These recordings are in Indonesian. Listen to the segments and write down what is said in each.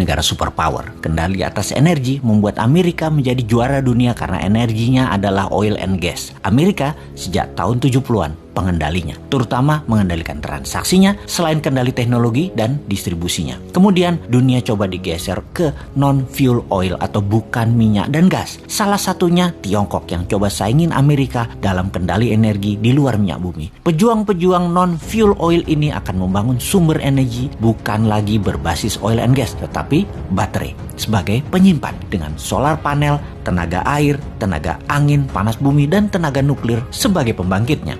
negara superpower. Kendali atas energi membuat Amerika menjadi juara dunia karena energinya adalah oil and gas. Amerika sejak tahun 70-an pengendalinya, terutama mengendalikan transaksinya selain kendali teknologi dan distribusinya. Kemudian dunia coba digeser ke non-fuel oil atau bukan minyak dan gas. Salah satunya Tiongkok yang coba saingin Amerika dalam kendali energi di luar minyak bumi. Pejuang-pejuang non-fuel oil ini akan membangun sumber energi bukan lagi berbasis oil and gas, tetapi baterai sebagai penyimpan dengan solar panel, tenaga air, tenaga angin, panas bumi, dan tenaga nuklir sebagai pembangkitnya.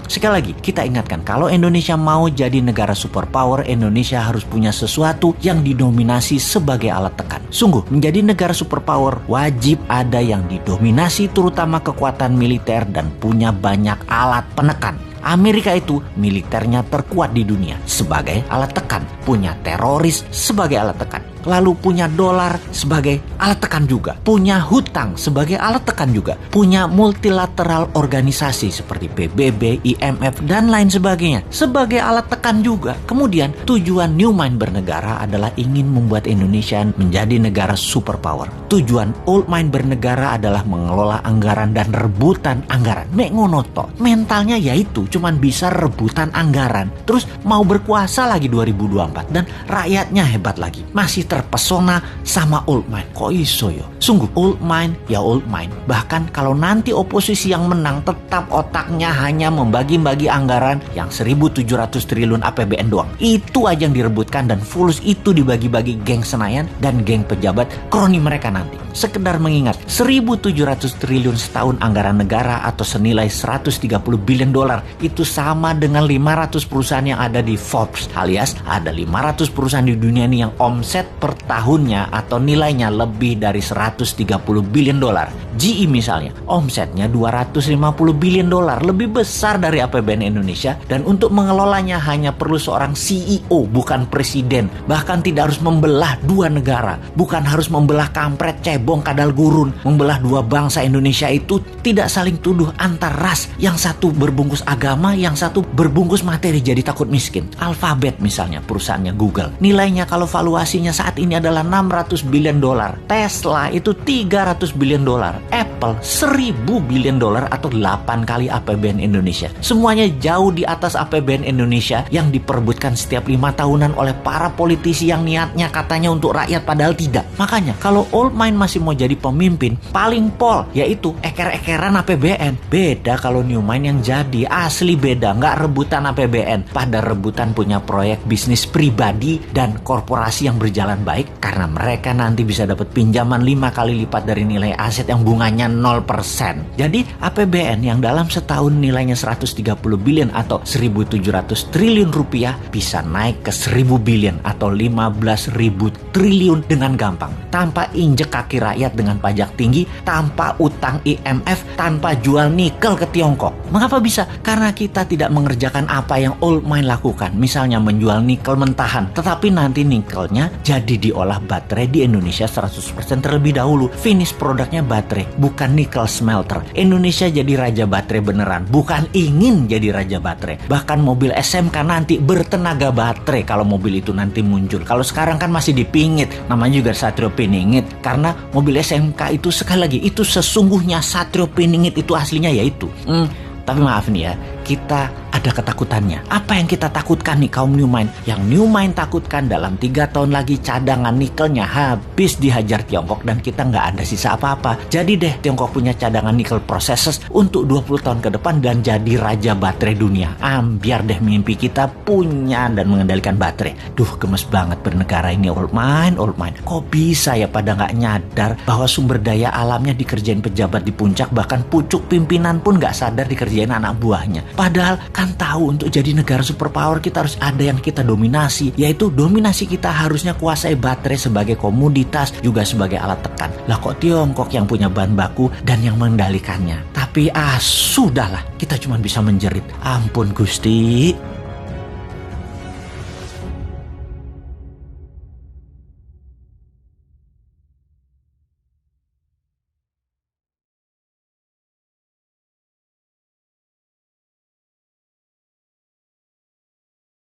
Sekali lagi, kita ingatkan kalau Indonesia mau jadi negara superpower, Indonesia harus punya sesuatu yang didominasi sebagai alat tekan. Sungguh, menjadi negara superpower wajib ada yang didominasi terutama kekuatan militer dan punya banyak alat penekan. Amerika itu militernya terkuat di dunia sebagai alat tekan, punya teroris sebagai alat tekan, lalu punya dolar sebagai alat tekan juga, punya hutang sebagai alat tekan juga, punya multilateral organisasi seperti PBB, IMF, dan lain sebagainya sebagai alat tekan juga. Kemudian tujuan New Mind bernegara adalah ingin membuat Indonesia menjadi negara superpower. Tujuan Old Mind bernegara adalah mengelola anggaran dan rebutan anggaran. Mek ngono tok. Mentalnya yaitu cuman bisa rebutan anggaran, terus mau berkuasa lagi 2024 dan rakyatnya hebat lagi. Masih terpesona sama Old Mind. Kok iso yo? Sungguh Old Mind ya Old Mind. Bahkan kalau nanti oposisi yang menang tetap otaknya hanya membagi-bagi anggaran yang 1.700 triliun APBN doang. Itu aja yang direbutkan dan fulus itu dibagi-bagi geng Senayan dan geng pejabat kroni mereka nanti. Sekedar mengingat 1.700 triliun setahun anggaran negara atau senilai 130 billion dolar itu sama dengan 500 perusahaan yang ada di Forbes, alias ada 500 perusahaan di dunia ini yang omset per tahunnya atau nilainya lebih dari 130 billion dolar. GE misalnya, omsetnya 250 billion dolar, lebih besar dari APBN Indonesia, dan untuk mengelolanya hanya perlu seorang CEO, bukan presiden. Bahkan tidak harus membelah dua negara, bukan harus membelah kampret, cebong, kadal gurun. Membelah dua bangsa Indonesia itu tidak saling tuduh antar ras, yang satu berbungkus agama, yang satu berbungkus materi jadi takut miskin. Alphabet misalnya, perusahaannya Google, nilainya kalau valuasinya saat ini adalah 600 billion dolar. Tesla itu 300 billion dolar. Apple 1.000 billion dolar atau 8 kali APBN Indonesia. Semuanya jauh di atas APBN Indonesia yang diperebutkan setiap 5 tahunan oleh para politisi yang niatnya katanya untuk rakyat padahal tidak. Makanya kalau Old Mind masih mau jadi pemimpin, paling pol yaitu eker-ekeran APBN. Beda kalau New Mind yang jadi, asli beda. Nggak rebutan APBN, pada rebutan punya proyek bisnis pribadi dan korporasi yang berjalan baik karena mereka nanti bisa dapat pinjaman 5 kali lipat dari nilai aset yang bunganya 0%. Jadi APBN yang dalam setahun nilainya 130 billion atau 1.700 triliun rupiah bisa naik ke 1.000 billion atau 15.000 triliun dengan gampang, tanpa injek kaki rakyat dengan pajak tinggi, tanpa utang IMF, tanpa jual nikel ke Tiongkok. Mengapa bisa? Karena kita tidak mengerjakan apa yang Old Mind lakukan, misalnya menjual nikel mentahan, tetapi nanti nikelnya jadi diolah baterai di Indonesia 100% terlebih dahulu. Finish produknya baterai, bukan nikel smelter. Indonesia jadi raja baterai beneran, bukan ingin jadi raja baterai. Bahkan mobil SMK nanti bertenaga baterai kalau mobil itu nanti muncul. Kalau sekarang kan masih dipingit, namanya juga Satrio Piningit. Karena mobil SMK itu sekali lagi, itu sesungguhnya Satrio Piningit itu aslinya yaitu. Tapi maaf nih ya, kita ada ketakutannya. Apa yang kita takutkan nih kaum New Mind? Yang New Mind takutkan dalam 3 tahun lagi cadangan nikelnya habis dihajar Tiongkok dan kita nggak ada sisa apa-apa. Jadi deh Tiongkok punya cadangan nikel processes untuk 20 tahun ke depan dan jadi raja baterai dunia. Biar deh mimpi kita punya dan mengendalikan baterai. Duh, gemes banget bernegara ini Old Mind, Old Mind. Kok bisa ya pada nggak nyadar bahwa sumber daya alamnya dikerjain pejabat di puncak, bahkan pucuk pimpinan pun nggak sadar dikerjain anak buahnya. Padahal kan tahu untuk jadi negara superpower kita harus ada yang kita dominasi, yaitu dominasi kita harusnya kuasai baterai sebagai komoditas juga sebagai alat tekan. Lah kok Tiongkok yang punya bahan baku dan yang mengendalikannya. Tapi sudahlah, kita cuma bisa menjerit. Ampun Gusti.